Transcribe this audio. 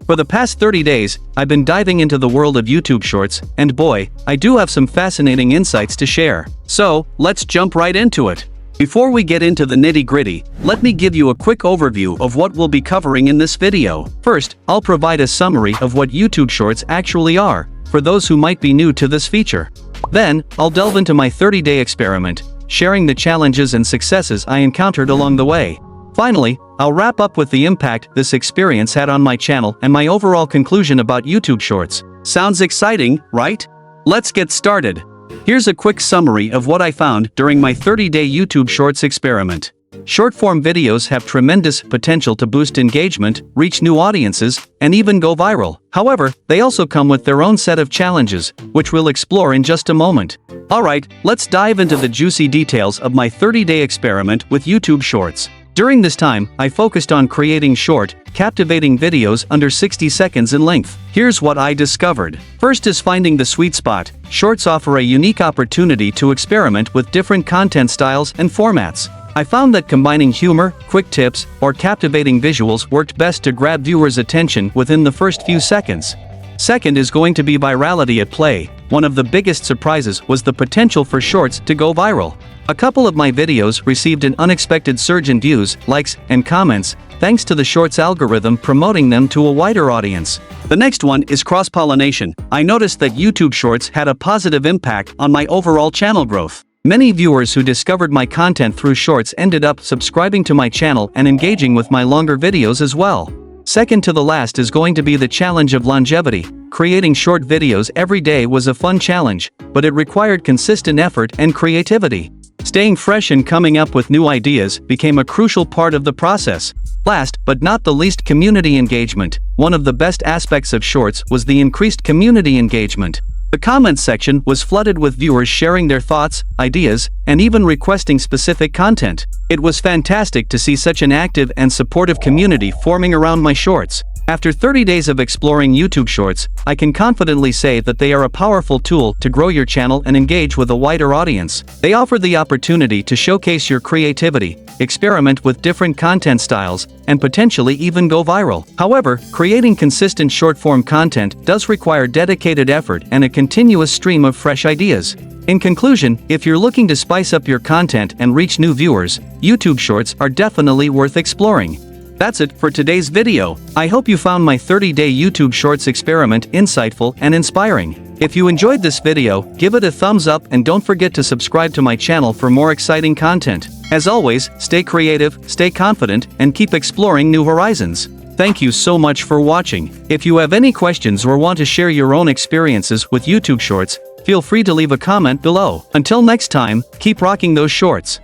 For the past 30 days, I've been diving into the world of YouTube Shorts, and boy, I do have some fascinating insights to share. So, let's jump right into it. Before we get into the nitty-gritty, let me give you a quick overview of what we'll be covering in this video. First, I'll provide a summary of what YouTube Shorts actually are, for those who might be new to this feature. Then, I'll delve into my 30-day experiment, sharing the challenges and successes I encountered along the way. Finally, I'll wrap up with the impact this experience had on my channel and my overall conclusion about YouTube Shorts. Sounds exciting, right? Let's get started. Here's a quick summary of what I found during my 30-day YouTube Shorts experiment. Short-form videos have tremendous potential to boost engagement, reach new audiences, and even go viral. However, they also come with their own set of challenges, which we'll explore in just a moment. Alright, let's dive into the juicy details of my 30-day experiment with YouTube Shorts. During this time, I focused on creating short, captivating videos under 60 seconds in length. Here's what I discovered. First is finding the sweet spot. Shorts offer a unique opportunity to experiment with different content styles and formats. I found that combining humor, quick tips, or captivating visuals worked best to grab viewers' attention within the first few seconds. Second is going to be virality at play. One of the biggest surprises was the potential for shorts to go viral. A couple of my videos received an unexpected surge in views, likes, and comments, thanks to the Shorts algorithm promoting them to a wider audience. The next one is cross-pollination. I noticed that YouTube Shorts had a positive impact on my overall channel growth. Many viewers who discovered my content through Shorts ended up subscribing to my channel and engaging with my longer videos as well. Second to the last is going to be the challenge of longevity. Creating short videos every day was a fun challenge, but it required consistent effort and creativity. Staying fresh and coming up with new ideas became a crucial part of the process. Last, but not the least, community engagement. One of the best aspects of Shorts was the increased community engagement. The comments section was flooded with viewers sharing their thoughts, ideas, and even requesting specific content. It was fantastic to see such an active and supportive community forming around my shorts. After 30 days of exploring YouTube Shorts, I can confidently say that they are a powerful tool to grow your channel and engage with a wider audience. They offer the opportunity to showcase your creativity, experiment with different content styles, and potentially even go viral. However, creating consistent short-form content does require dedicated effort and a continuous stream of fresh ideas. In conclusion, if you're looking to spice up your content and reach new viewers, YouTube Shorts are definitely worth exploring. That's it for today's video. I hope you found my 30-day YouTube Shorts experiment insightful and inspiring. If you enjoyed this video, give it a thumbs up and don't forget to subscribe to my channel for more exciting content. As always, stay creative, stay confident, and keep exploring new horizons. Thank you so much for watching. If you have any questions or want to share your own experiences with YouTube Shorts, feel free to leave a comment below. Until next time, keep rocking those shorts.